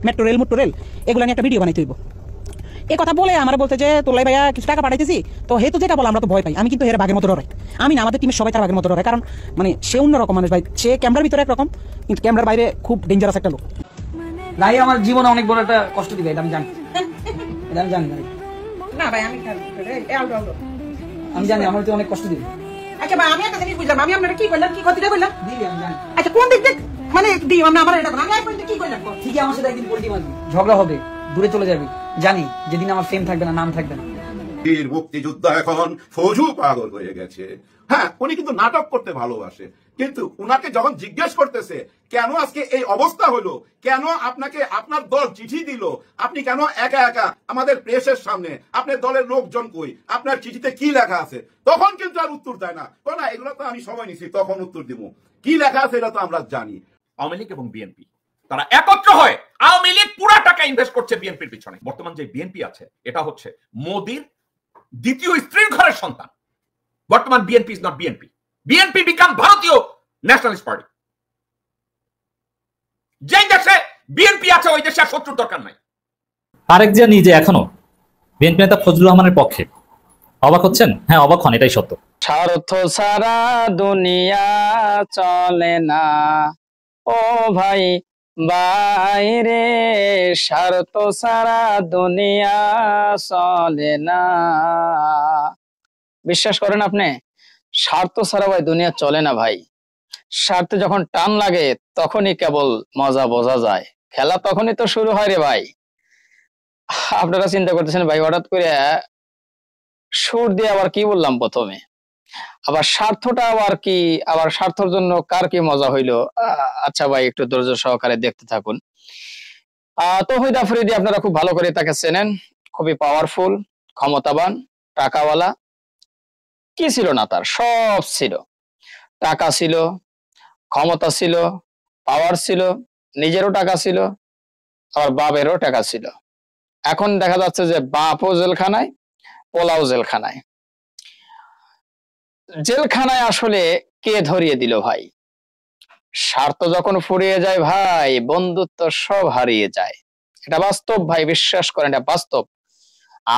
Metro rail এগুলো নিয়ে একটা ভিডিও বানাইতে হইব। এই কথা বলে আমার বলতে যে তোলাই ভাইয়া কিছু টাকা পাঠাইতেছি, তো হেতু যেটা বলে আমরা তো ভয় পাই। আমি কিন্তু হের বাঘের মতো ডরাই। আমি না, আমাদের টিমের সবাই তার বাঘের মতো ডরাই, কারণ মানে সে অন্যরকম মানুষ ভাই। সে ক্যামেরার ভিতরে একরকম, কিন্তু ক্যামেরার বাইরে খুব ডেঞ্জারাস একটা লোক। রাই আমার জীবনে অনেক বড় একটা কষ্ট দিবে, এটা আমি জানি। এটা আমি জানি না ভাই, আমি জানি আমার তো অনেক কষ্ট দিবে। আচ্ছা ভাই, আমি একটা জিনিস বুঝলাম, আমি আপনারা কি বললাম, কি কথাটা বললাম দিদি আমি জানি। আচ্ছা কোন দিক থেকে মানে দিই আমরা আমার এটা আমি আপনাদের কি বললাম? ঠিকই আমার সাথে একদিন পোল্ট্রি মারবি, ঝগড়া হবে, দূরে চলে যাবি, জানি যেদিন আমার ফেম থাকবে না, নাম থাকবে না। বীর মুক্তিযোদ্ধা এখন ফৌজু পাগল হয়ে গেছে। হ্যাঁ, উনি কিন্তু নাটক করতে ভালোবাসে, কিন্তু উনাকে যখন জিজ্ঞেস করতেছে কেন আজকে এই অবস্থা হলো, কেন আপনাকে আপনার দল চিঠি দিল, আপনি কেন একা একা আমাদের প্রেসের সামনে, আপনার দলের লোকজন কই, আপনার চিঠিতে কি লেখা আছে, তখন কিন্তু আর উত্তর দেয় না। না, এগুলো তো আমি সময় নিছি, তখন উত্তর দিব। কি লেখা আছে এটা তো আমরা জানি। আওয়ামী লীগ এবং বিএনপি তারা একত্র হয়ে আওয়ামী লীগ পুরো টাকা ইনভেস্ট করছে বিএনপির পিছনে। বর্তমান যে বিএনপি আছে এটা হচ্ছে মোদির দ্বিতীয় স্ত্রীর ঘরের সন্তান। বর্তমান BNP is not BNP. BNP become ভারতীয় ন্যাশনালিস্ট পার্টি। যে দেশে বিএনপি আছে ওই দেশে আর শত্রুর দরকার নাই। তারেক জিয়া নিজে এখনো বিএনপি নেতা ফজলুর রহমানের পক্ষে। অবাক হচ্ছেন? হ্যাঁ, অবাক হন, এটাই সত্য। স্বার্থ সারা দুনিয়া চলে না ও ভাই বাইরে, স্বার্থ সারা দুনিয়া চলে না। বিশ্বাস করেন আপনি? স্বার্থ ছাড়া ভাই দুনিয়া চলে না ভাই। স্বার্থে যখন টান লাগে তখনই কেবল মজা বোঝা যায়। খেলা তখনই তো শুরু হয় রে ভাই। আপনারা চিন্তা করতেছেন ভাই হঠাৎ করে সুর দিয়ে আবার কি বললাম প্রথমে, আবার স্বার্থটা আবার কি, আবার স্বার্থের জন্য কার কি মজা হইলো। আচ্ছা ভাই, একটু ধৈর্য সহকারে দেখতে থাকুন। তৌহিদ আফ্রিদি আপনারা খুব ভালো করে তাকে চেনেন, খুবই পাওয়ারফুল, ক্ষমতাবান, টাকাওয়ালা। কি ছিল না তার? সব ছিল। টাকা ছিল, ক্ষমতা ছিল, পাওয়ার ছিল, নিজেরও টাকা ছিল, আবার বাপেরও টাকা ছিল। এখন দেখা যাচ্ছে যে বাপও জেলখানায়, পোলাও জেলখানায়। জেলখানায় আসলে কে ধরিয়ে দিল ভাই? স্বার্থ যখন ফুরিয়ে যায় ভাই, বন্ধুত্ব সব হারিয়ে যায়। এটা বাস্তব ভাই, বিশ্বাস করেন, এটা বাস্তব।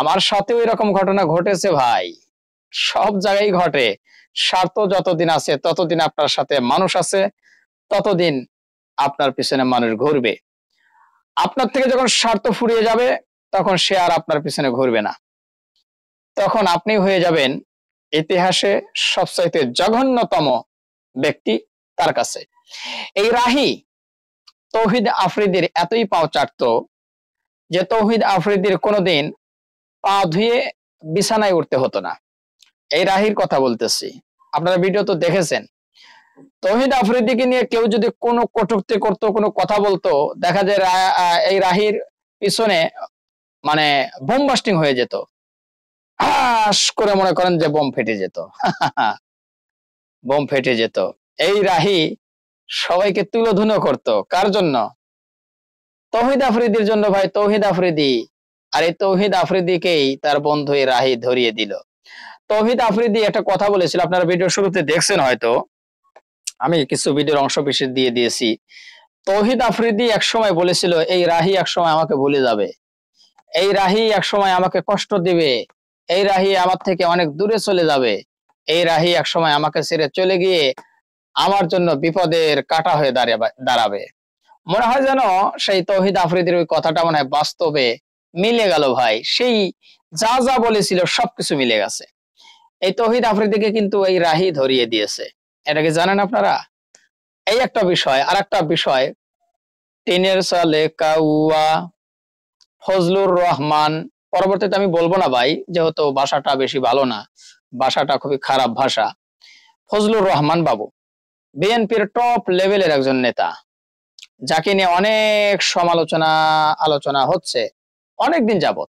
আমার সাথেও এরকম ঘটনা ঘটেছে ভাই। সব জায়গায় ঘটে। স্বার্থ যতদিন আছে ততদিন আপনার সাথে মানুষ আছে, ততদিন আপনার পিছনে মানুষ ঘুরবে। আপনার থেকে যখন স্বার্থ ফুরিয়ে যাবে তখন সে আর আপনার পিছনে ঘুরবে না। তখন আপনি হয়ে যাবেন ইতিহাসে সবচাইতে জঘন্যতম ব্যক্তি তার কাছে। এই রাহি তৌহিদ আফ্রিদির এতই পাও চাটতো যে তৌহিদ আফ্রিদির কোনোদিন পা ধুয়ে বিছানায় উঠতে হতো না। এই রাহির কথা বলতেছি, আপনারা ভিডিও তো দেখেছেন। তৌহিদ আফ্রিদিকে নিয়ে কেউ যদি কোনো কটূক্তি করতো, কোনো কথা বলতো, দেখা যায় এই রাহির পিছনে মানে বোম বাস্টিং হয়ে যেত। হাস করে মনে করেন যে বোম ফেটে যেত। বোম ফেটে যেত। এই রাহি সবাইকে তুলোধুনো করতো। কার জন্য? তৌহিদ আফ্রিদির জন্য ভাই। তৌহিদ আফ্রিদি, আর এই তৌহিদ আফ্রিদিকেই তার বন্ধু এই রাহি ধরিয়ে দিল। তৌহিদ আফ্রিদি একটা কথা বলেছিল, আপনারা ভিডিও শুরুতে দেখছেন হয়তো, আমি কিছু ভিডিওর অংশ বিশেষ দিয়ে দিয়েছি। তৌহিদ আফ্রিদি একসময় বলেছিল এই রাহি একসময় আমাকে ভুলে যাবে, এই রাহি একসময় আমাকে কষ্ট দিবে, এই রাহি আমার থেকে অনেক দূরে চলে যাবে, এই রাহি একসময় আমাকে ছেড়ে চলে গিয়ে আমার জন্য বিপদের কাঁটা হয়ে দাঁড়াবে। মনে হয় যেন সেই তৌহিদ আফ্রিদির ওই কথাটা মনে হয় বাস্তবে মিলে গেল ভাই। সেই যা যা বলেছিল সবকিছু মিলে গেছে। এই তৌহিদ আফ্রিদিকে কিন্তু এই রাহি ধরিয়ে দিয়েছে। এটা কি জানেন আপনারা? এই একটা বিষয়। আর একটা বিষয়, টিনের চালে কাউয়া ফজলুর রহমান, পরবর্তীতে আমি বলবো না ভাই, যেহেতু ভাষাটা বেশি ভালো না, ভাষাটা খুবই খারাপ ভাষা। ফজলুর রহমান বাবু বিএনপির টপ লেভেলের একজন নেতা, যাকে নিয়ে অনেক আলোচনা হচ্ছে অনেকদিন যাবত।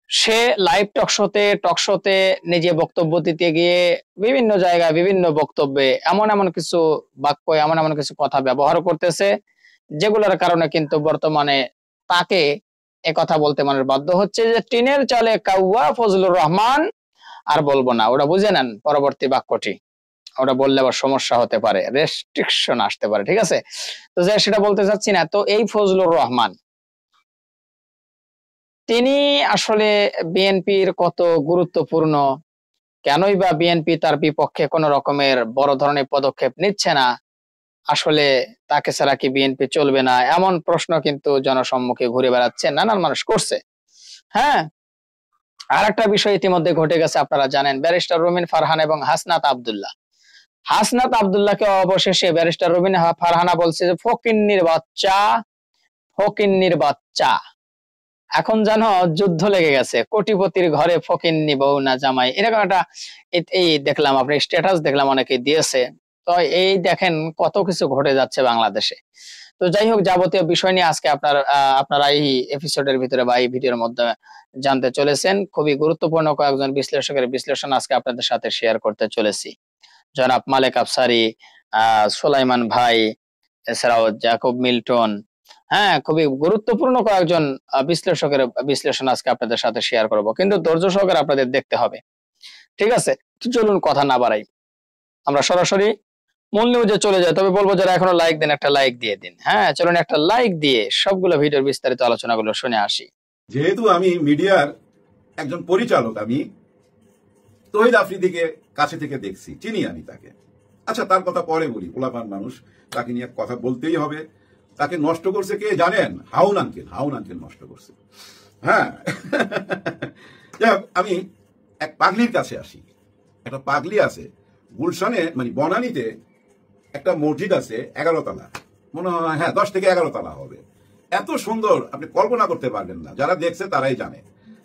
সে লাইভ টকশোতে নিজে বক্তব্য দিতে গিয়ে বিভিন্ন জায়গায় বিভিন্ন বক্তব্যে এমন কিছু বাক্য, এমন কিছু কথা ব্যবহার করতেছে যেগুলোর কারণে কিন্তু বর্তমানে তাকে কথা বলতে মানুষ বাধ্য হচ্ছে যে টিনের চালে কাউয়া ফজলুর রহমান। আর বলবো না, ওটা বুঝে নেন পরবর্তী বাক্যটি। ওটা বললে আবার সমস্যা হতে পারে, রেস্ট্রিকশন আসতে পারে, ঠিক আছে? তো যাই সেটা বলতে চাচ্ছি না। তো এই ফজলুর রহমান তিনি আসলে বিএনপির কত গুরুত্বপূর্ণ, কেনই বা বিএনপি তার বিপক্ষে কোনো রকমের বড় ধরনের পদক্ষেপ নিচ্ছে না, আসলে তাকে ছাড়া কি বিএনপি চলবে না, এমন প্রশ্ন কিন্তু জনসম্মুখে ঘুরে বেড়াচ্ছে, নানান মানুষ করছে। হ্যাঁ, আর একটা বিষয় ইতিমধ্যে ঘটে গেছে, আপনারা জানেন, ব্যারিস্টার রুমিন ফারহান এবং হাসনাত আব্দুল্লাহকে অবশেষে ব্যারিস্টার রুমিন ফারহানা বলছে যে ফকিন্নির বাচ্চা। এখন জানো যুদ্ধ লেগে গেছে, কোটিপতির ঘরে ফকিন্নি বউ না জামাই, এরকম একটা এই দেখলাম, আপনি স্ট্যাটাস দেখলাম অনেকে দিয়েছে। তো এই দেখেন কত কিছু ঘটে যাচ্ছে বাংলাদেশে। তো যাই হোক, যাবতীয় বিষয় নিয়ে আজকে আপনারা এই এপিসোডের ভিতরে বা এই ভিডিওর মধ্যে জানতে চলেছেন। খুবই গুরুত্বপূর্ণ কয়েকজন বিশ্লেষকের বিশ্লেষণ আজকে আপনাদের সাথে শেয়ার করতে চলেছি। জনাব মালেক আফসারী, সোলাইমান ভাই, এছাড়াও জ্যাকব মিল্টন, হ্যাঁ, খুবই গুরুত্বপূর্ণ কয়েকজন বিশ্লেষকের বিশ্লেষণ আজকে আপনাদের সাথে শেয়ার করব, কিন্তু ধৈর্য সহকারে আপনাদের দেখতে হবে, ঠিক আছে? চলুন কথা না বাড়াই, আমরা সরাসরি মূল নিউজে চলে যাই। তবে বলবো যারা এখনো লাইক দেন, একটা লাইক দিয়ে দিন। হ্যাঁ, চলুন একটা লাইক দিয়ে সবগুলো ভিডিওর বিস্তারিত আলোচনাগুলো শুনে আসি। যেহেতু আমি মিডিয়ার একজন পরিচালক, আমি তৌহিদ আফ্রিদিকে কাছে থেকে দেখছি, চিনি আমি তাকে। আচ্ছা, তার কথা পরে বলি, পোলাপান মানুষ, তাকে নিয়ে কথা বলতেই হবে। তাকে নষ্ট করছে কে জানেন? হাউন আঙ্কেল নষ্ট করছে। হ্যাঁ, আমি এক পাগলির কাছে আসি। একটা পাগলি আছে গুলশানে, মানে বনানীতে একটা মসজিদ আছে 11 তলা, মনে হয়, হ্যাঁ 10 থেকে 11 তলা হবে। এত সুন্দর, আপনি কল্পনা করতে পারবেন না। যারা দেখছে তারাই জানে।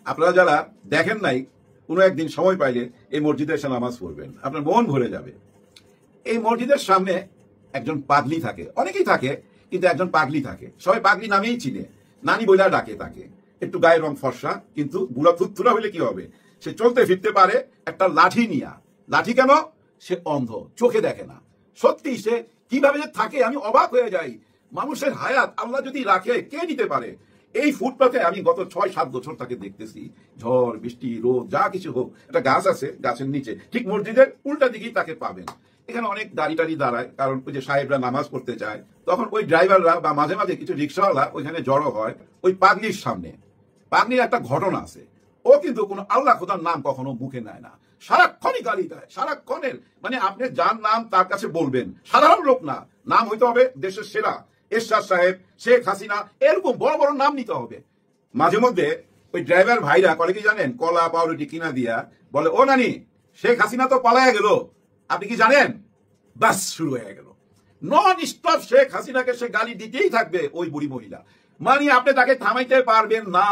আপনারা যারা দেখেন নাই, কোনো একদিন সময় পাইলে এই মসজিদে এসে নামাজ পড়বেন, আপনার মন ভরে যাবে। এই মসজিদের সামনে একজন পাগলি থাকে, অনেকেই থাকে, কিন্তু একজন পাগলি থাকে। সবাই পাগলি নামেই চিনে, নানি বইলা ডাকে তাকে। একটু গায়ের রং ফর্সা, কিন্তু বুড়া থুতথুরা হলে কি হবে, সে চলতে ফিরতে পারে একটা লাঠি নিয়া। লাঠি কেন? সে অন্ধ, চোখে দেখে না। সত্যি সে কিভাবে যে থাকে আমি অবাক হয়ে যাই। মানুষের হায়াত আল্লাহ যদি রাখে, কে নিতে পারে? এই ফুটপাতে আমি গত 6-7 বছর তাকে দেখতেছি। ঝড় বৃষ্টি রোদ যা কিছু হোক, একটা গাছ আছে, গাছের নিচে ঠিক মসজিদের উল্টা দিকেই তাকে পাবেন। এখানে অনেক দাঁড়ি দাঁড়ায়, কারণ ওই যে সাহেবরা নামাজ পড়তে চায়, তখন ওই ড্রাইভাররা বা মাঝে মাঝে কিছু রিক্সাওয়ালা ওইখানে জড়ো হয় ওই পাগলির সামনে। পাগলির একটা ঘটনা আছে, ও কিন্তু কোনো আল্লাহ খোদার নাম কখনো মুখে নেয় না, সারাক্ষণই গালি দেয়, সারাক্ষণের। মানে আপনি যার নাম তার কাছে বলবেন, সাধারণ লোক না, নাম হইতে হবে দেশের সেরা, এরশাদ সাহেব, শেখ হাসিনা, এরকম বড় বড় নাম নিতে হবে। মাঝে মধ্যে ওই ড্রাইভার ভাইরা করে কি জানেন, কলা পাউরুটি কিনা দিয়া বলে, ও নানি শেখ হাসিনা তো পালায়া গেল, আপনি কি জানেন? বাস শুরু হয়ে গেল, নন স্টপ শেখ হাসিনাকে সে গালি দিতেই থাকবে ওই বুড়ি মহিলা। মানে আপনি তাকে থামাইতে পারবেন না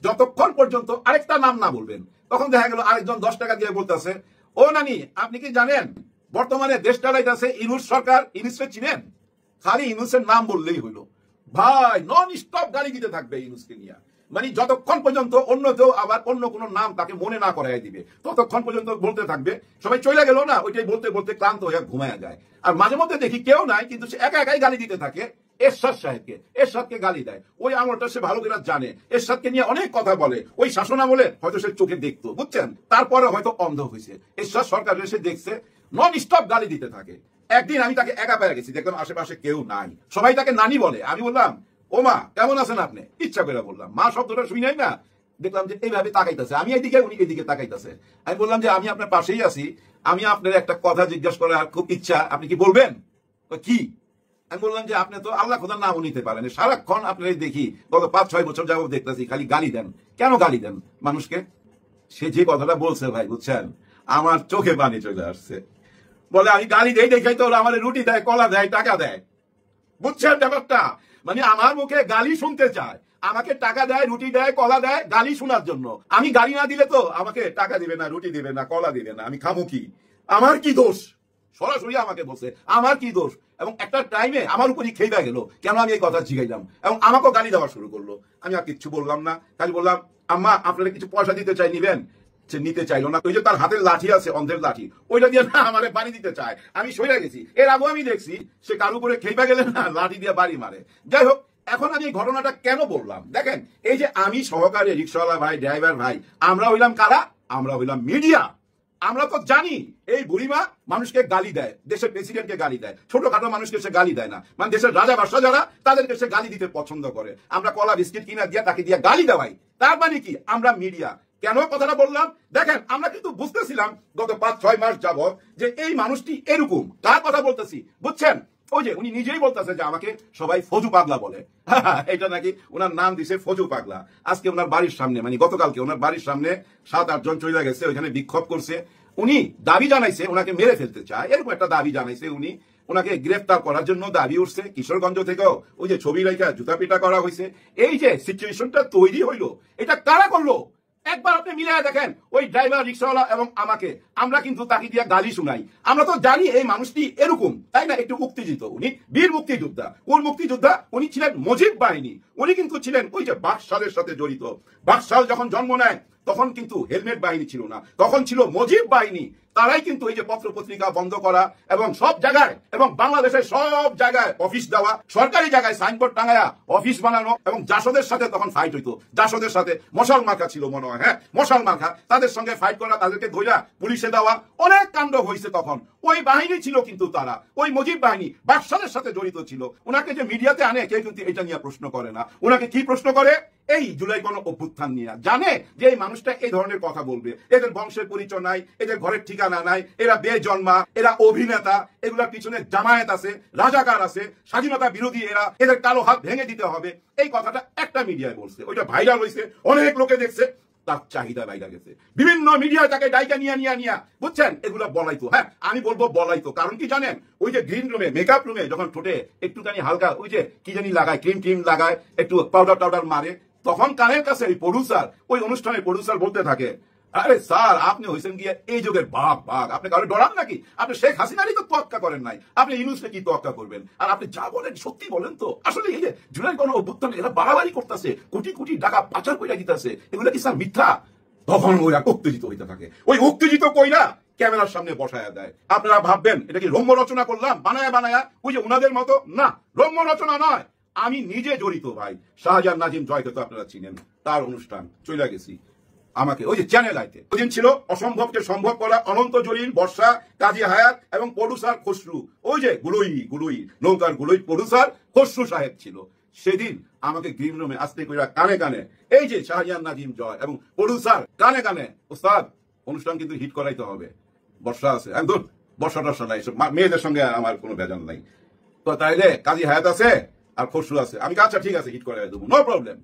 যতক্ষণ পর্যন্ত আরেকটা নাম না বলবেন। তখন দেখা গেল আরেকজন 10 টাকা দিয়ে বলতেছে, ও নানি আপনি কি জানেন বর্তমানে দেশ চালাইতেছে ইনুস সরকার, ইনুসকে চিনেন? খালি ইনুসের নাম বললেই হইলো, ভাই নন স্টপ গালি দিতে থাকবে ইনুসকে নিয়ে। মানে যতক্ষণ পর্যন্ত অন্য কেউ আবার অন্য কোনো নাম তাকে মনে না করাই দিবে, ততক্ষণ পর্যন্ত বলতে থাকবে। সবাই চলে গেল না, ওইটাই বলতে বলতে ক্লান্ত হয়ে ঘুমায় যায়। আর মাঝে মধ্যে দেখি কেউ নাই, কিন্তু সে একা একাই গালি দিতে থাকে এরশাদ সাহেবকে। এরশাদকে গালি দেয়, ওই আমলটা সে ভালো করে জানে। এরশাদকে নিয়ে অনেক কথা বলে, ওই শাসন আমলে হয়তো সে চোখে দেখতো, বুঝছেন, তারপরে হয়তো অন্ধ হয়েছে। এরশাদ সরকার এসে দেখছে, নন স্টপ গালি দিতে থাকে। একদিন আমি তাকে একা পেয়ে গেছি, দেখলাম আশেপাশে কেউ নাই, সবাই তাকে নানি বলে। আমি বললাম, ও মা কেমন আছেন আপনি? ইচ্ছা করে বললাম, মা শব্দটা শুনি নাই না। দেখলাম যে এইভাবে তাকাইতেছে, আমি এইদিকে উনি এইদিকে তাকাইতেছে। আমি বললাম যে আমি আপনার পাশেই আছি, আমি আপনার একটা কথা জিজ্ঞাসা করার খুব ইচ্ছা, আপনি কি বলবেন? কি? আমি বললাম যে আপনি তো আল্লাহ খোদার নামও নিতে পারেন, সারাক্ষণ আপনার দেখি গত 5-6 বছর যাবো দেখতেছি খালি গালি দেন, কেন গালি দেন মানুষকে? সে যে কথাটা বলছে ভাই, বুঝছেন, আমার চোখে পানি চলে আসছে। বলে আমি গালি দেই দেখাই তো আমার রুটি দেয়, কলা দেয়, টাকা দেয়, বুঝছেন ব্যাপারটা? মানে আমার মুখে গালি শুনতে চায়, আমাকে টাকা দেয়, রুটি দেয়, কলা দেয় গালি শোনার জন্য। আমি গালি না দিলে তো আমাকে টাকা দিবে না, রুটি দিবে না, কলা দিবে না, আমি খামু কি? আমার কি দোষ? সরাসরি আমাকে বলছে আমার কি দোষ। এবং একটা টাইমে আমার উপরই খেয়ে গেল কেন আমি এই কথা জিগাইলাম, এবং আমাকেও গালি দেওয়া শুরু করলো। আমি আর কিচ্ছু বললাম না, খালি বললাম আম্মা আপনারা কিছু পয়সা দিতে চাই, নিবেন? সে নিতে চাইলো না। ওই যে তার হাতের লাঠি আছে, অন্ধের লাঠি, ওইটা দিয়ে না আমারে বাড়ি দিতে চায়। আমি সরে গেছি, এর আগেও আমি দেখছি সে কারো উপরে খেপে গেলে না লাঠি দিয়ে বাড়ি মারে। যাই হোক, এখন আমি এই ঘটনাটা কেন বললাম দেখেন, এই যে আমি সহকারী রিক্সাওয়ালা ভাই, ড্রাইভার ভাই, আমরা হইলাম কারা? আমরা হইলাম মিডিয়া। আমরা তো জানি এই বুড়িমা মানুষকে গালি দেয়, দেশের প্রেসিডেন্টকে গালি দেয়, ছোটখাটো মানুষকে সে গালি দেয় না, মানে দেশের রাজা বাদশা যারা তাদেরকে সে গালি দিতে পছন্দ করে। আমরা কলা বিস্কিট কিনা দিয়া তাকে দিয়া গালি দেওয়াই, তার মানে কি আমরা মিডিয়া। কেন কথাটা বললাম দেখেন, আমরা কিন্তু বুঝতেছিলাম গত 5-6 মাস যাবত যে এই মানুষটি এরকম। কার কথা বলতেছি বুঝছেন? ওই যে উনি নিজেই বলতেছে যে আমাকে সবাই ফজু পাগলা বলে। এটা নাকি ওনার নাম দিছে ফজু পাগলা। আজকে ওনার বাড়ির সামনে, মানে গতকালকে ওনার বাড়ির সামনে 7-8 জন চলে গেছে, ওইখানে বিক্ষোভ করছে। উনি দাবি জানাইছে ওনাকে মেরে ফেলতে চায়, এরকম একটা দাবি জানাইছে। উনি ওনাকে গ্রেফতার করার জন্য দাবি উঠছে। কিশোরগঞ্জ থেকেও ওই যে ছবি রেখা জুতা পিটা করা হয়েছে। এই যে সিচুয়েশনটা তৈরি হইলো, এটা কারা করলো? একবার আপনি মিলিয়ে দেখেন, ওই ড্রাইভার, রিক্সাওয়ালা এবং আমাকে, আমরা কিন্তু তাকে দিয়ে গালি শুনাই। আমরা তো জানি এই মানুষটি এরকম, তাই না? একটু মুক্তিযুদ্ধ, উনি বীর মুক্তিযোদ্ধা। কোন মুক্তিযোদ্ধা? উনি ছিলেন মুজিব বাহিনী। উনি কিন্তু ছিলেন ওই যে বাকশালের সাথে জড়িত। বাকশাল যখন জন্ম নেয় তখন কিন্তু হেলমেট বাহিনী ছিল না, তখন ছিল মুজিব বাহিনী। তারাই কিন্তু এই যে পত্র পত্রিকা বন্ধ করা এবং সব জায়গায়, এবং বাংলাদেশের সব জায়গায় অফিস দেওয়া, সরকারি জায়গায় সাইনবোর্ড টাঙায়া অফিস বানানো। এবং জাসদের সাথে তখন ফাইট হইতো, জাসদের সাথে মশাল মার্কা ছিল মনে হয়, হ্যাঁ মশাল মার্কা, তাদের সঙ্গে ফাইট করা, তাদেরকে ধইরা পুলিশে দেওয়া, অনেক কাণ্ড হয়েছে তখন। ওই বাহিনী ছিল কিন্তু তারা, ওই মুজিব বাহিনী বাকশালের সাথে জড়িত ছিল। ওনাকে যে মিডিয়াতে আনে কেউ কিন্তু এটা নিয়ে প্রশ্ন করে না। ওনাকে কি প্রশ্ন করে? এই জুলাই গণ অভ্যুত্থান নিয়ে। জানে যে এই মানুষটা এই ধরনের কথা বলবে, এদের বংশের পরিচয় নাই, এদের ঘরের ঠিকানা নাই, এরা বেজন্মা, এরা অভিনেতা, এগুলোর পিছনে জামায়াত আছে, রাজাকার আছে, স্বাধীনতা বিরোধী এরা, এদের কালো হাত ভেঙে দিতে হবে। এই কথাটা একটা মিডিয়ায় বলছে, ওইটা ভাইরাল হয়েছে, অনেক লোকে দেখছে, তার চাহিদা বাইরে গেছে। বিভিন্ন মিডিয়া তাকে ডাইকা নিয়া বুঝছেন, এগুলো বলাইতো। হ্যাঁ আমি বলবো বলাইতো, কারণ কি জানেন? ওই যে গ্রিন রুমে, মেকআপ রুমে যখন ঠোঁটে একটুখানি হালকা ওই যে কি জানি লাগায়, ক্রিম লাগায়, একটু পাউডার মারে, তখন কানের কাছে ওই প্রডিউসার, ওই অনুষ্ঠানের প্রডিউসার বলতে থাকে, আরে স্যার আপনি হয়েছেন গিয়ে এই যুগের বাঘ। আপনি কারো ডরান নাকি? আপনি শেখ হাসিনারই তো তোয়াক্কা করেন নাই, আপনি ইউনূসকে কি তোয়াক্কা করবেন? আর আপনি যা বলেন সত্যি বলেন তো। আসলে এই যে জুলাই গণ অভ্যুত্থান এরা বাড়াবাড়ি করতেছে, কোটি টাকা পাচার কইরা দিতেছে, এগুলো কি স্যার মিথ্যা? তখন ওরা উত্তেজিত হইতে থাকে, ওই উত্তেজিত কইরা ক্যামেরার সামনে বসায়া দেয়। আপনারা ভাববেন এটা কি রম্য রচনা করলাম বানায়া ওই যে উনাদের মতো? না, রম্য রচনা নয়, আমি নিজে জড়িত ভাই। শাহজাহান নাজিম জয়কে তো আপনারা চিনেন, তার অনুষ্ঠান চলে গেছি আমাকে ওই যে চ্যানেল আইতে। ওই দিন ছিল অসম্ভবকে সম্ভব করা, অনন্ত জলিল, বর্ষা, কাজী হায়াত এবং প্রডিউসার খসরু। ওই যে গুলুই নৌকার গুলুই প্রডিউসার খসরু সাহেব ছিল। সেদিন আমাকে গ্রিন রুমে আসতে কইরা কানে এই যে শাহজাহান নাজিম জয় এবং প্রডিউসার কানে, ওস্তাদ অনুষ্ঠান কিন্তু হিট করাইতে হবে, বর্ষা আছে। একদম বর্ষা নাই, মেয়েদের সঙ্গে আমার কোনো ভেজাল নাই। তো তাইলে কাজী হায়াত আছে আর খসরু আছে, আমি আচ্ছা ঠিক আছে হিট করাই দেবো, নো প্রবলেম।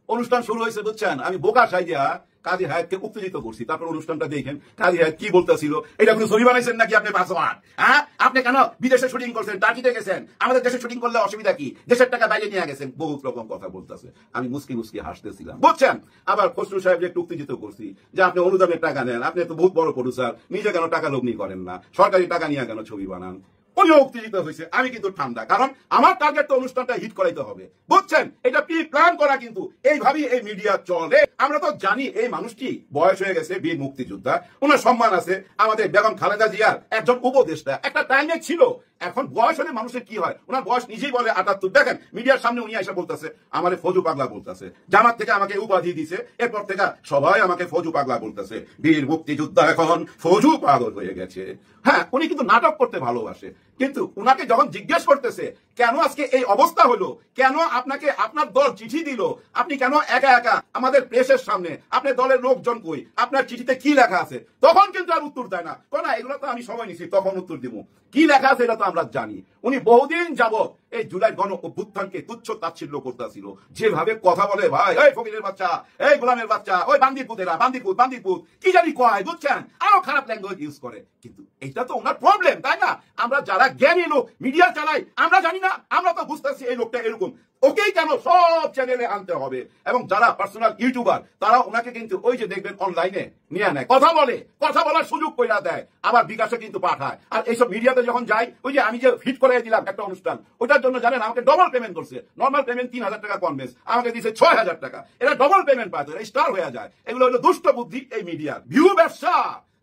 অনুষ্ঠান শুরু হয়েছে বুঝছেন, আমি বোকা সাইজা কাজী হায়াতকে উত্তেজিত করছি। তারপর অনুষ্ঠানটা দেখেন কাজী হায়াত কি বলতেছিল। এটা আপনি ছবি বানাইছেন নাকি আপনি পাসওয়ার্ড? হ্যাঁ আপনি কেন বিদেশে শুটিং করছেন, টার্কিতে গেছেন, আমাদের দেশে শুটিং করলে অসুবিধা কি, দেশের টাকা বাইরে নিয়ে গেছেন, বহুত রকম কথা বলতেছে। আমি মুসকি হাসতেছিলাম বুঝছেন। আবার খসরু সাহেব একটু উত্তেজিত করছি যে আপনি অনুদানের টাকা নেন, আপনি তো বহুত বড় প্রডিউসার, নিজে কেন টাকা লগ্নি করেন না, সরকারি টাকা নিয়ে কেন ছবি বানান? উনিও উত্তেজিত হয়েছে, আমি কিন্তু ঠান্ডা, কারণ আমার টার্গেট তো অনুষ্ঠানটা হিট করাইতে হবে বুঝছেন। এটা প্রি প্ল্যান করা, কিন্তু এইভাবেই এই মিডিয়া চলে। আমরা তো জানি এই মানুষটি বয়স হয়ে গেছে, বীর মুক্তিযোদ্ধা, ওনার সম্মান আছে। আমাদের বেগম খালেদা জিয়ার একজন উপদেষ্টা একটা টাইমে ছিল। এখন বয়স হলে মানুষের কি হয়, ওনার বয়স নিজেই বলে 78। দেখেন মিডিয়ার সামনে উনি এসে বলতেছে আমারে ফজু পাগলা বলতেছে, জামাত থেকে আমাকে উপাধি দিছে, এরপর থেকে সবাই আমাকে ফজু পাগলা বলতেছে। বীর মুক্তিযোদ্ধা এখন ফজু পাগল হয়ে গেছে। হ্যাঁ উনি কিন্তু নাটক করতে ভালোবাসে, কিন্তু উনাকে যখন জিজ্ঞেস করতেছে কেন আজকে এই অবস্থা হলো, কেন আপনাকে আপনার দল চিঠি দিল, আপনি কেন একা আমাদের প্রেসের সামনে, আপনার দলের লোকজন কই, আপনার চিঠিতে কি লেখা আছে, তখন কিন্তু আর উত্তর দেয় না। না এগুলো তো আমি সময় নিছি, তখন উত্তর দিব। কি লেখা আছে এটা তো আমরা জানি। উনি বহুদিন যাবত এই জুলাই গণ অভ্যুত্থানকে তুচ্ছ তাচ্ছিল্য করতেছিল। যেভাবে কথা বলে ভাই, এই ফকিরের বাচ্চা, এই গোলামের বাচ্চা, ওই বান্দিরপুতেরা, বান্দিরপুত কি জানি কয় বুঝছেন, আরো খারাপ ল্যাঙ্গুয়েজ ইউজ করে। কিন্তু এটা তো ওনার প্রবলেম, তাই না? আমরা যারা জ্ঞানী লোক মিডিয়া চালাই আমরা জানি না, আমরা তো বুঝতেছি এই লোকটা এরকম, ওকেই কেন সব চ্যানেলে আনতে হবে। এবং যারা পার্সোনাল ইউটিউবার তারা ওনাকে কিন্তু ওই যে দেখবেন অনলাইনে নিয়ে নেয়, কথা বলার সুযোগ কইরা দেয়, আবার বিকাশে কিন্তু পাঠায়। আর এইসব মিডিয়াতে যখন যাই, ওই যে আমি যে ফিট করে দিলাম একটা অনুষ্ঠান, ওইটার জন্য জানেন আমাকে ডবল পেমেন্ট করছে। নর্মাল পেমেন্ট 3000 টাকা কনভেন্স, আমাকে দিয়েছে 6000 টাকা। এরা ডবল পেমেন্ট পায়, স্টার হয়ে যায়। এগুলো হলো দুষ্ট বুদ্ধি এই মিডিয়ার। ভিউ ব্যবসা,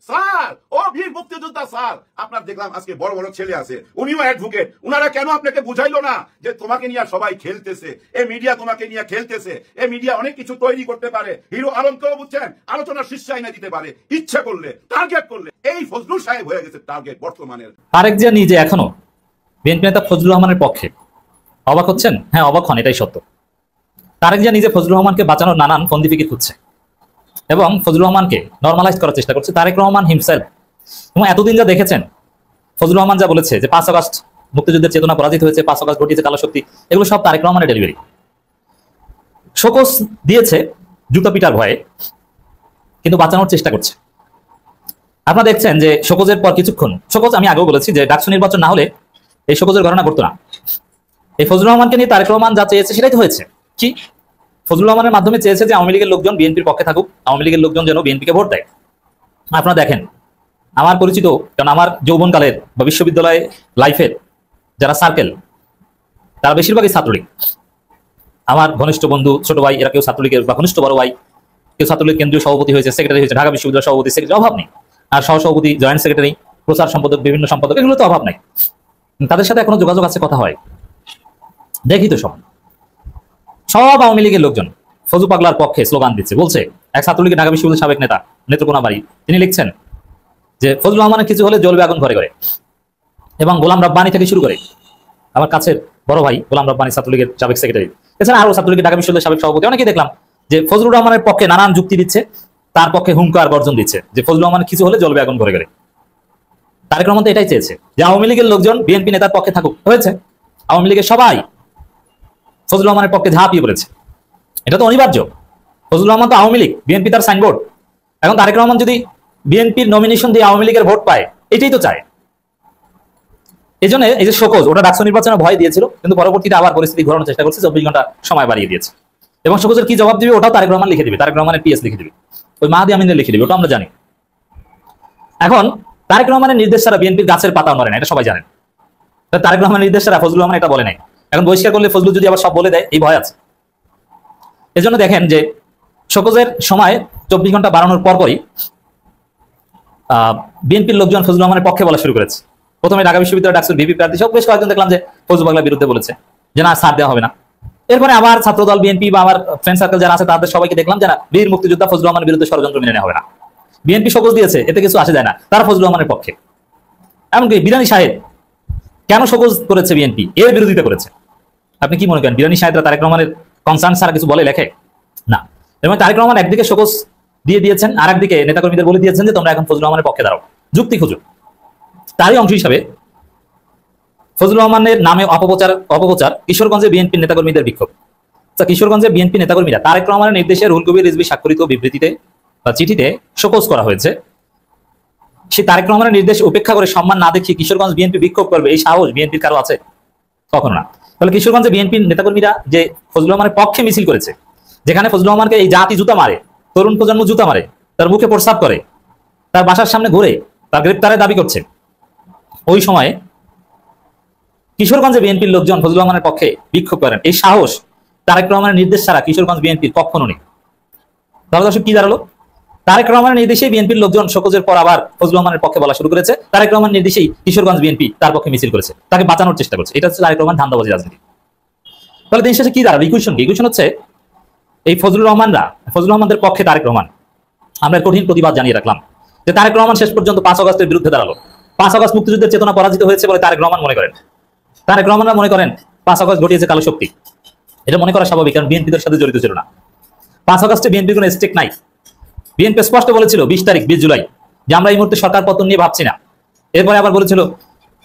স্যার, ও বীর মুক্তিযোদ্ধা স্যার, আপনার দেখলাম আজকে বড় বড় ছেলে আছে, উনিও অ্যাডভোকেট, উনারা কেন আপনাকে বুঝাইলো না যে তোমাকে নিয়ে সবাই খেলতেছে, এই মিডিয়া তোমাকে নিয়ে খেলতেছে, এই মিডিয়া অনেক কিছু তৈরি করতে পারে, হিরো আলমকেও বুঝছেন আলোচনার শীর্ষে এনে দিতে পারে ইচ্ছা করলে, টার্গেট করলে। এই ফজলুল সাহেব হয়ে গেছে টার্গেট বর্তমানের। তারেক জিয়া নিজে এখনো বিএনপি নেতা ফজলুর রহমানের পক্ষে। অবাক হচ্ছেন? হ্যাঁ, অবাক হন, এটাই সত্য। তারেক জিয়া নিজে ফজলুর রহমানকে বাঁচানোর নানান ফন্দি ফিকির খুঁজছে এবং ফজলুর রহমানকে নর্মালাইজ করার চেষ্টা করছে তারেক রহমান হিমসেলফ। এবং এতদিন যা দেখেছেন ফজলুর রহমান যা বলেছে যে 5 আগস্ট মুক্তিযুদ্ধের চেতনা পরাজিত হয়েছে, 5 আগস্ট ঘটিয়েছে কালো শক্তি, এগুলো সব তারেক রহমানের ডেলিভারি। শোকজ দিয়েছে জুতা পিটার ভয়ে, কিন্তু বাঁচানোর চেষ্টা করছে। আপনারা দেখছেন যে শোকজের পর কিছুক্ষণ, শোকজ আমি আগেও বলেছি যে ডাকসু নির্বাচন না হলে এই শোকজের ঘটনা ঘটতো না। এই ফজলুর রহমানকে নিয়ে তারেক রহমান যা চেয়েছে সেটাই তো হয়েছে। কি ফজলুর রহমানের মাধ্যমে চেয়েছে যে আওয়ামী লীগের লোকজন বিএনপির পক্ষে থাকুক, আওয়ামী লীগের লোকজন যেন বিএনপিকে ভোট দেয়। আপনারা দেখেন, আমার পরিচিত, কারণ আমার যৌবনকালের বা বিশ্ববিদ্যালয় লাইফের যারা সার্কেল, তারা বেশিরভাগই ছাত্রলীগ। আমার ঘনিষ্ঠ বন্ধু, ছোট ভাই, এরা কেউ ছাত্রলীগের বা ঘনিষ্ঠ বড় ভাই, কেউ ছাত্রলীগ কেন্দ্রীয় সভাপতি হয়েছে, সেক্রেটারি হয়েছে, ঢাকা বিশ্ববিদ্যালয় সভাপতি, সেক্রেটারি, অভাব নেই। আর সহসভাপতি, জয়েন্ট সেক্রেটারি, প্রচার সম্পাদক, বিভিন্ন সম্পাদক, এগুলো তো অভাব নাই। তাদের সাথে এখনো যোগাযোগ আছে, কথা হয়, দেখি তো সব আওয়ামী লীগের লোকজন ফজু পাগলার পক্ষে স্লোগান দিচ্ছে। বলছে এক ছাত্রলীগের ঢাকা বিশ্ববিদ্যালয়ের সাবেক নেতা নেত্রকোনা বাড়ি, তিনি লিখছেন যে ফজলুর রহমানের কিছু হলে জ্বলবে আগুন ঘরে ঘরে। এবং গোলাম রব্বানী থেকে শুরু করে আমার কাছের বড় ভাই গোলাম রব্বানী ছাত্রলীগের সাবেক সেক্রেটারি, এছাড়া আরো ছাত্রলীগের ঢাকা বিশ্ববিদ্যালয়ের সাবেক সভাপতি, অনেকেই দেখলাম যে ফজলুর রহমানের পক্ষে নানান যুক্তি দিচ্ছে, তার পক্ষে হুঙ্কার গর্জন দিচ্ছে যে ফজলুর রহমানের কিছু হলে জ্বলবে আগুন ঘরে ঘরে। তারেক রহমান তো এটাই চেয়েছে যে আওয়ামী লীগের লোকজন বিএনপি নেতার পক্ষে থাকুক, হয়েছে। আওয়ামী লীগের সবাই ফজলুর রহমানের পক্ষে ঝাঁপিয়ে পড়েছে, এটা তো অনিবার্য। ফজলুর রহমান তো আওয়ামী লীগ, বিএনপি তার সাইনবোর্ড। এখন তারেক রহমান যদি বিএনপির নমিনেশন দিয়ে আওয়ামী লীগের ভোট পায়, এটাই তো চায়। এই জন্য এই যে শোকজ, ওটা ডাকসু নির্বাচনে ভয় দিয়েছিল, কিন্তু পরবর্তীতে আবার পরিস্থিতি ঘোরানোর চেষ্টা করছে, 24 ঘন্টা সময় বাড়িয়ে দিয়েছে। এবং শোকজের কি জবাব দিবে ওটাও তারেক রহমান লিখে দিবে, তারেক রহমানের পিএস লিখে দিবে, ওই মাহাদি আমিনের লিখে দিবে, ওটা আমরা জানি। এখন তারেক রহমানের নির্দেশ ছাড়া বিএনপির গাছের পাতা নড়ে না, এটা সবাই জানেন। তারেক রহমানের নির্দেশ ছাড়া ফজলুর রহমান এটা বলে নাই। এখন বহিষ্কার করলে ফজলু যদি আবার সব বলে দেয়, এই ভয় আছে। এজন্য দেখেন যে শোকজের সময় 24 ঘন্টা বাড়ানোর পরপরই বিএনপির লোকজন ফজলুর রহমানের পক্ষে বলা শুরু করেছে। প্রথমে ঢাকা বিশ্ববিদ্যালয় ডাকসুর ভিপি প্রার্থী সব বেশ কয়েকজন দেখলাম যে ফজলু পাগলার বিরুদ্ধে বলেছে যে না, ছাড় দেওয়া হবে না। এরপরে আমার ছাত্রদল বিএনপি বা আমার ফ্রেন্ড সার্কেল যারা আছে তাদের সবাইকে দেখলাম যে না, বীর মুক্তিযোদ্ধা ফজলুর রহমানের বিরুদ্ধে ষড়যন্ত্র মেনে নেওয়া হবে না। বিএনপি শোকজ দিয়েছে, এতে কিছু আসে যায় না, তারা ফজলুর রহমানের পক্ষে। এমনকি বিরানি সাহেব কেন শোকজ করেছে বিএনপি, এর বিরোধিতা করেছে। আপনি কি মনে করেন বিরানি সাহেবরা তারেক রহমানের কনসার্ন ছাড়া কিছু বলে লেখে না? এবং তারেক রহমান একদিকে শোকজ দিয়ে দিয়েছেন, আর একদিকে নেতাকর্মীদের বলে দিয়েছেন যে তোমরা এখন ফজলুর রহমানের পক্ষে দাঁড়াও, যুক্তি খুঁজো। তারই অংশ হিসাবে ফজলুর রহমানের নামে অপপ্রচার, কিশোরগঞ্জে বিএনপি নেতাকর্মীদের বিক্ষোভ। কিশোরগঞ্জে বিএনপি নেতাকর্মীরা তারেক রহমানের নির্দেশে রুহুল কবির রিজভী স্বাক্ষরিত বিবৃতিতে বা চিঠিতে শোকজ করা হয়েছে, সেই তারেক রহমানের নির্দেশ উপেক্ষা করে সম্মান না দেখিয়ে কিশোরগঞ্জ বিএনপি বিক্ষোভ করবে, এই সাহস বিএনপির কারো আছে? কখনো না। তাহলে কিশোরগঞ্জে বিএনপির নেতাকর্মীরা যে ফজলুর রহমানের পক্ষে মিছিল করেছে, যেখানে ফজলুর রহমানকে এই জাতি জুতা মারে, তরুণ প্রজন্ম জুতা মারে, তার মুখে প্রস্রাব করে, তার বাসার সামনে ঘুরে তার গ্রেপ্তারের দাবি করছে, ওই সময়ে কিশোরগঞ্জে বিএনপির লোকজন ফজলুর রহমানের পক্ষে বিক্ষোভ করেন, এই সাহস তারেক রহমানের নির্দেশ ছাড়া কিশোরগঞ্জ বিএনপির কখনো নেই। তাহলে দর্শক কি দাঁড়ালো? তারেক রহমানের নির্দেশে বিএনপির লোকজন শোকজের পর আবার ফজলুর রহমানের পক্ষে বলা শুরু করেছে, তারেক রহমানের নির্দেশেই কিশোরগঞ্জ বিএনপি তার পক্ষে মিছিল করেছে, তাকে বাঁচানোর চেষ্টা করছে। এটা হচ্ছে তারেক রহমান ধান্দাবাজি রাজনীতি। তাহলে দিন শেষে কি দাঁড়ালো? ইকুয়েশন হচ্ছে এই ফজলুর রহমানদের পক্ষে তারেক রহমান। আমরা কঠিন প্রতিবাদ জানিয়ে রাখলাম যে তারেক রহমান শেষ পর্যন্ত 5 আগস্টের বিরুদ্ধে দাঁড়ালো। 5 আগস্ট মুক্তিযুদ্ধের চেতনা পরাজিত হয়েছে বলে তারেক রহমানরা মনে করেন 5 আগস্ট ঘটিয়েছে কালো শক্তি। এটা মনে করা স্বাভাবিক, কারণ বিএনপিদের সাথে জড়িত ছিল না। 5 আগস্টে বিএনপির কোনো স্টেক নাই। বিএনপি স্পষ্ট বলেছিল 20 জুলাই যে আমরা এই মুহূর্তে সরকার পতন নিয়ে ভাবছি না। এরপরে আবার বলেছিল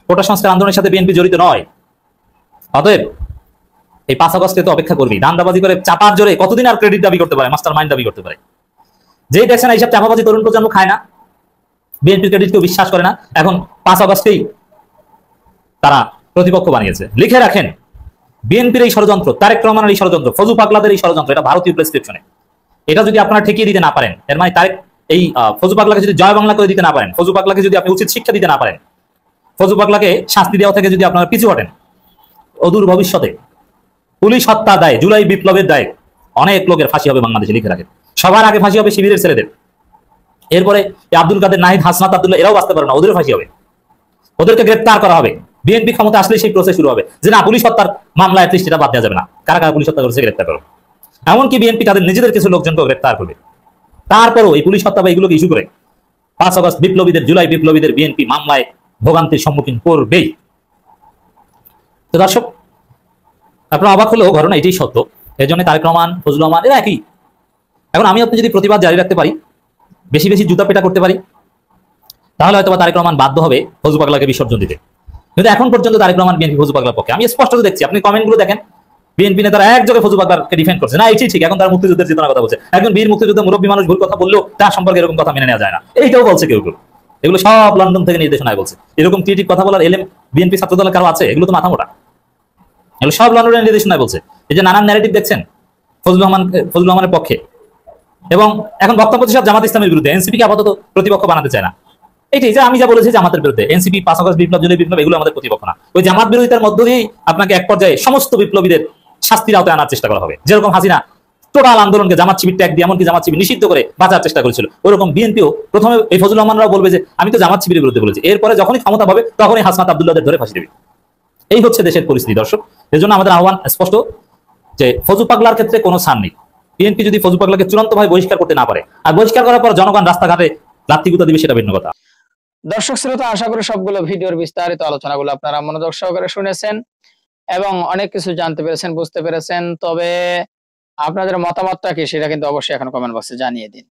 কোটা সংস্কার আন্দোলনের সাথে বিএনপি জড়িত নয়। অতএব এই 5 আগস্টে তো অপেক্ষা করবি, ধান্দাবাজি করে চাপার জোরে কতদিন আর ক্রেডিট দাবি করতে পারে, মাস্টার মাইন্ড দাবি করতে পারে? যেই দেখছেন এইসব চাপাবাজি তরুণ প্রজন্ম খায় না, বিএনপির ক্রেডিট কেউ বিশ্বাস করে না, এখন 5 আগস্টেই তারা প্রতিপক্ষ বানিয়েছে। লিখে রাখেন, বিএনপির এই ষড়যন্ত্র, তারেক রহমানের এই ষড়যন্ত্র, ফজু পাগলাদের এই ষড়যন্ত্র, এটা ভারতীয় প্রেসক্রিপশনে। এটা যদি আপনারা ঠেকিয়ে দিতে না পারেন, এর মানে তারেক এই ফজু পাগলাকে যদি জয় বাংলা করে দিতে না পারেন, ফজু পাগলাকে যদি আপনি উচিত শিক্ষা দিতে না পারেন, ফজু পাগলাকে শাস্তি দেওয়া থেকে যদি আপনারা পিছু হটেন, অদূর ভবিষ্যতে পুলিশ হত্যা দায়, জুলাই বিপ্লবের দায় অনেক লোকের ফাঁসি হবে বাংলাদেশে। লিখে রাখেন, সবার আগে ফাঁসি হবে শিবিরের ছেলেদের, এরপরে আব্দুল কাদের, নাহিদ, হাসনাত আব্দুল্লাহ এরাও বাঁচতে পারে না, ওদেরও ফাঁসি হবে, ওদেরকে গ্রেপ্তার করা হবে। বিএনপি ক্ষমতা আসলে সেই প্রসেস শুরু হবে যে না, পুলিশ হত্যার মামলা অ্যাটলিস্ট এটা বাদ দেওয়া যাবে না, কারা কারা পুলিশ হত্যা করেছে গ্রেপ্তার করো। এমনকি বিএনপি তাদের নিজেদের কিছু লোকজনকে গ্রেপ্তার করবে। তারপরও এই পুলিশ হত্যা বা এগুলোকে ইস্যু করে 5 আগস্ট বিপ্লবীদের, জুলাই বিপ্লবীদের বিএনপি মামলায় ভোগান্তির সম্মুখীন করবেই। তো দর্শক, আপনার অবাক হলেও ঘটনা এটাই সত্য। এর জন্য তারেক রহমান, ফজলুর রহমান এরা একই। এখন আমি আপনি যদি প্রতিবাদ জারি রাখতে পারি, বেশি বেশি জুতা পেটা করতে পারি, তাহলে হয়তো তারেক রহমান বাধ্য হবে ফজলু পাগলাকে বিসর্জন দিতে। কিন্তু এখন পর্যন্ত তারেক রহমান বিএনপি ফজলু পাগলার পক্ষে। আমি স্পষ্ট দেখছি, আপনি কমেন্টগুলো দেখেন, বিএনপি নেতারা একযোগে ফজলু পাগলাকে ডিফেন্ড করছে, না এটাই ঠিক, এখন তার মুক্তিযুদ্ধের চেতনার কথা বলছে। একজন বীর মুক্তিযুদ্ধ মুরব্বী মানুষ ভুল কথা বললেও তার সম্পর্কে এরকম কথা মেনে নেওয়া যায় না, এইটাও বলছে কেউ কেউ। এগুলো সব লন্ডন থেকে নির্দেশনায় বলছে। এরকম ক্রিটিক কথা বলার এলএম বিএনপি ছাত্র দলের কারো আছে? এগুলো তো মাথা মোটা, এগুলো সব লন্ডনের নির্দেশনায় বলছে। এই যে নানান ন্যারেটিভ দেখছেন ফজলুর রহমানের পক্ষে, এবং এখন বক্তব্য সব জামাত ইসলামের বিরুদ্ধে। এনসিপিকে আপাতত প্রতিপক্ষ বানাতে চায় না। এইটাই যে আমি যা বলেছি জামাতের বিরুদ্ধে, এনসিপি, 5 আগস্ট বিপ্লব, জুলাই বিপ্লব এগুলো আমাদের প্রতিপক্ষ না। ওই জামাত বিরোধিতার মধ্য দিয়েই আপনাকে এক পর্যায়ে সমস্ত বিপ্লবীদের শাস্তির আওতায় আনার চেষ্টা করা হবে। যেরকম হাসিনা টোটাল আন্দোলনকে জামাত শিবির ট্যাগ দিয়ে, এমনকি জামাত শিবির নিষিদ্ধ করে বাঁচার চেষ্টা করেছিল, ওরকম বিএনপিও প্রথমে এই ফজলুর রহমানরাও বলবে যে আমি তো জামাত শিবিরের বিরুদ্ধে বলেছি, এরপরে যখনই ক্ষমতা পাবে তখনই হাসনাত আব্দুল্লাহদের ধরে ফাঁসি দেবে। এই হচ্ছে দেশের পরিস্থিতি দর্শক। এর জন্য আমাদের আহ্বান স্পষ্ট যে ফজলু পাগলার ক্ষেত্রে কোনো ছাড় নেই। বিএনপি যদি ফজলু পাগলাকে চূড়ান্তভাবে বহিষ্কার করতে না পারে, আর বহিষ্কার করার পর জনগণ রাস্তাঘাটে লাত্তিগুতা দিবে, সেটা ভিন্ন কথা। দর্শক শ্রোতা, আশা করি সবগুলো ভিডিওর বিস্তারিত আলোচনাগুলো আপনারা মনোযোগ সহকারে শুনেছেন এবং অনেক কিছু জানতে পেরেছেন, বুঝতে পেরেছেন। তবে আপনাদের মতামতটা কি সেটা কিন্তু অবশ্যই এখন কমেন্ট বক্সে জানিয়ে দিন।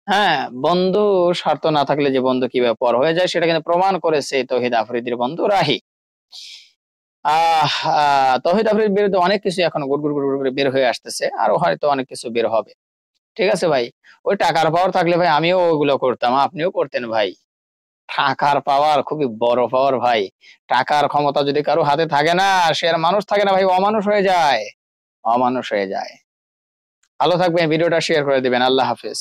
হ্যাঁ, বন্ধু স্বার্থ না থাকলে যে বন্ধু কিভাবে পর হয়ে যায় সেটা কিন্তু প্রমাণ করেছে তৌহিদ আফ্রিদির বন্ধু রাহি। তৌহিদ আফ্রিদির বিরুদ্ধে অনেক কিছু এখন গুড় গুড় গুড় করে বের হয়ে আসতেছে, আরো হয়তো অনেক কিছু বের হবে। ঠিক আছে ভাই, ওই টাকার পাওয়ার থাকলে ভাই আমিও ওগুলো করতাম, আপনিও করতেন ভাই। টাকার পাওয়ার খুবই বড় পাওয়ার ভাই। টাকার ক্ষমতা যদি কারো হাতে থাকে না, সে আর মানুষ থাকে না ভাই, অমানুষ হয়ে যায়, অমানুষ হয়ে যায়। ভালো থাকবেন, ভিডিওটা শেয়ার করে দিবেন। আল্লাহ হাফেজ।